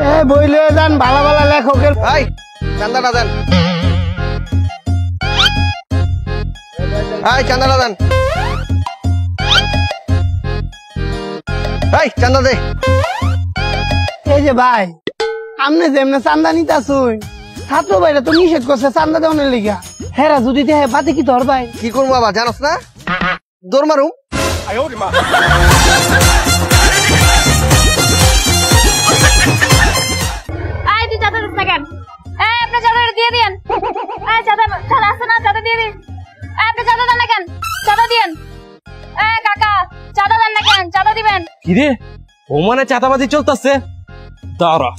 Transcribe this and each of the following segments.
এ বইলে যান ভালো ভালো লেখকের। ভাই চান্দাটা দেন, ভাই চান্দাটা দেন, ভাই চান্দা দে। এই যে ভাই আমনে যেমনে চান্দা নিতে আসুন, ছাত্র ভাইরা তো নিষেধ করছে চান্দা দেওয়ার লিগা। হেরা যদি দেহে বাদে কি ধর ভাই? কি করবো বাবা জানোস না, দৌড় মারুম। কিরে ও মানে চাঁদাবাজি চলতেছে, দাঁড়া।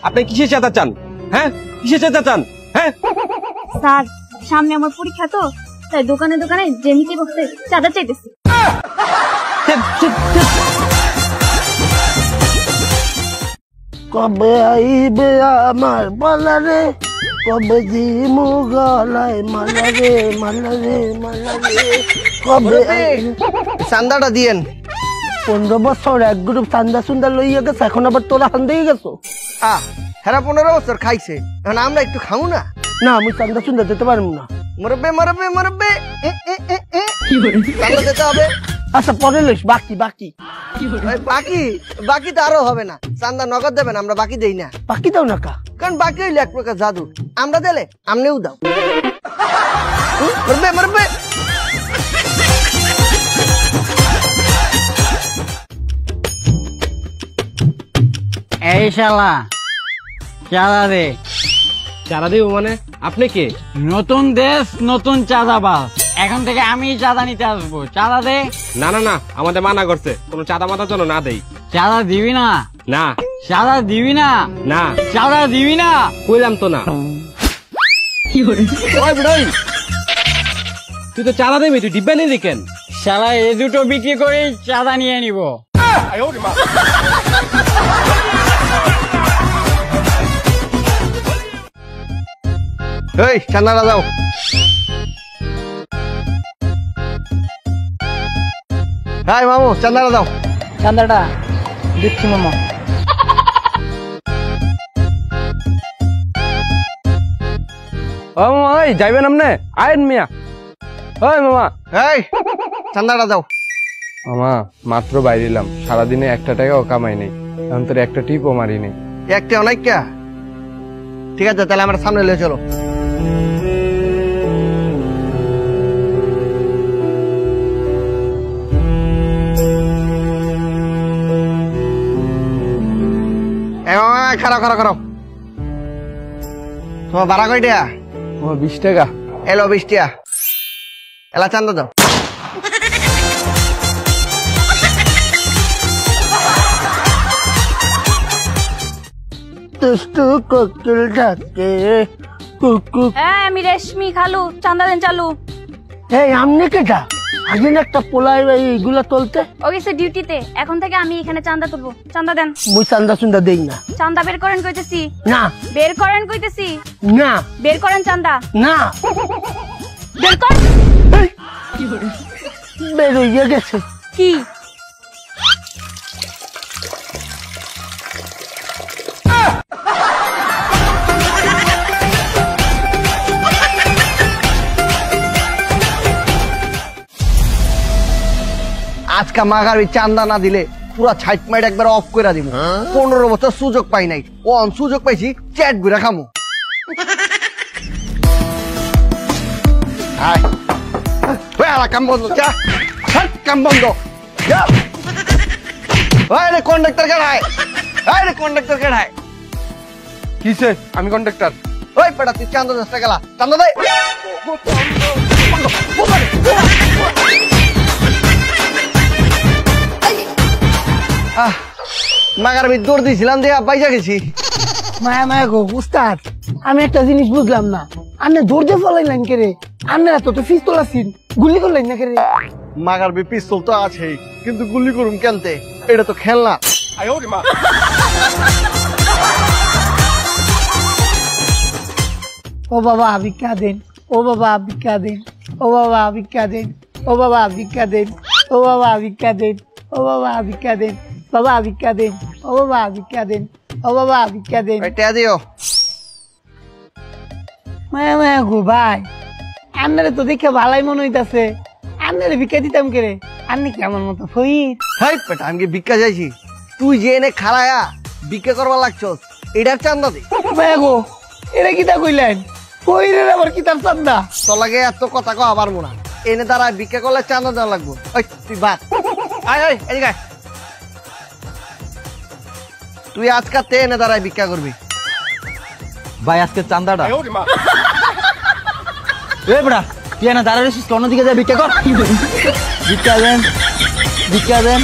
আপনি কিসের চাঁদা চান? হ্যাঁ কিসের চাঁদা চান? হ্যাঁ স্যার সামনে আমার পরীক্ষা তো, তাই দোকানে দোকানে জেমিতি বসে চাঁদা চাইতেছি। কবে আইবে আমার বলা রে, কবে দিমু গলায় মালা রে মালা রে মালা রে, কবে চান্দাটা দিয়েন। 15 বছর এক গ্রুপ চান্দা সুন্দর লইয়া গেছে, এখন আবার তোরা হান দিয়ে গেছো। হেরা 15 বছর খাইছে, এখন আমরা একটু খামু না? না আমি চান্দা সুন্দর দিতে পারবো না। মরবে মরবে মরবে, চান্দা দিতে হবে। আচ্ছা পরে লইস, বাকি বাকি বাকি বাকি তো আরো হবে না। চান্দা নগদ দেবেন, আমরা বাকি দেই না। বাকি দাও না কা, কারণ বাকি হইলে এক প্রকার জাদু, আমরা দিলে আমনেও দাও। মরবে মরবে। এই শালা চাঁদা দে। চাঁদা দিব মানে? আপনি কে? নতুন দেশ নতুন চাঁদাবাজ, এখন থেকে আমি চাঁদা নিতে আসবো। চাঁদা দে। না না না, আমাদের মানা করছে কোনো চাঁদা মাতার জন্য না দেই। চাঁদা দিবি না? না। চাঁদা দিবি না? না। চাঁদা দিবি না? কইলাম তো না। তুই তো চাঁদা দেবি, তুই ডিব্বা নিয়ে কেন? শালা এ দুটো বিক্রি করে চাঁদা নিয়ে নিব। এই চান্দাটা দাও। হাই মামু চান্দাটা দাও। চান্দাটা দিচ্ছি মামা। ও মামা ওই যাইবেন আপনি? আইন মিয়া। ওই মামা। এই চান্দাটা দাও। মামা মাত্র বাইরিলাম, সারাদিনে একটা টাকাও কামাই নেই, এখন তোর একটা টিপও মারি নেই। একটা অনেক কে? ঠিক আছে তাহলে আমার সামনে লিয়ে চলো। খারাপ খারাপ খারাপ। তোমার ভাড়া কয়টা? 20 টাকা। এলো 20 টাকা। এলা চান্দা দাও। আমি রেশমি খালু, চান্দা দেন চালু। এই আমনে কেটা? আগে একটা পোলাই এইগুলা তুলতে ও গেছে ডিউটিতে, এখন থেকে আমি এখানে চান্দা তুলবো। চান্দা দেন। মুই চান্দা সুন্দা দেই না। চান্দা বের করেন কইতেছি। না। বের করেন কইতেছি। না। বের করেন চান্দা। না। বের কর। বের হইয়া গেছে। কি? আজকে মাগার ওই চান্দা না দিলে পুরা ছাইট মাইট একবার অফ করে দিব। 15 বছর সুযোগ পাই নাই, ও সুযোগ পাইছি চ্যাট ঘুরে খামু। কাম বন্ধ, কাম বন্ধ। কন্ডাক্টর কেডায়? কন্ডাক্টর কেডায়? কিসে? আমি কন্ডাক্টর। ওই পেটা তুই চান্দা 10 টাকা গেলা, চান্দা দে। মাগার আমি দৌড় দিয়েছিলাম দিয়ে পাইজা গেছি। মায়া মায়া গো উস্তাদ, আমি একটা জিনিস বুঝলাম না, আপনি দৌড় দিয়ে ফলাইলেন কে রে? আপনারা তো পিস্তল আছেন, গুলি করলেন না কে রে? মাগার বি পিস্তল তো আছেই, কিন্তু গুলি করুম কেনতে? এটা তো খেলনা। ও বাবা ভিক্ষা দেন, ও বাবা ভিক্ষা দেন, ও বাবা ভিক্ষা দেন, ও বাবা ভিক্ষা দেন, ও বাবা ভিক্ষা দেন, ও ও বাবা ভিক্ষা দেন, বাবা ভিক্ষা দেন, ও বাবা ভিক্ষা দেন, ও বাবা ভিক্ষা দেন। টেয়া দিও। মায়া মায়া গো ভাই, আন্নারে তো দেখে ভালাই মনে হইতাছে, আন্নারে ভিক্ষা দিতাম কে রে? আন্নি কি আমার মতো ফকির? হাই বেটা, আমি কি ভিক্ষা চাইছি? তুই যে এনে খাড়ায়া ভিক্ষা করবা লাগছস, এটার চান্দা দে। মায়া গো, এটা কিতা কইলেন? ফকিরের আবার কিতাব চান্দা? তোর লাগে এত কথা কওয়া পারবো না। এনে দ্বারা ভিক্ষা করলে চান্দা দেওয়া লাগবো। ওই তুই বাদ, আয় আয় এদিকে আয়। তুই আজকাল তে এনে দ্বারা ভিক্ষা করবি। ভাই আজকে চান্দাটা এ বড়া, তুই না দাঁড়ালে অন্যদিকে যা ভিক্ষা কর। ভিক্ষা দেন, ভিক্ষা দেন।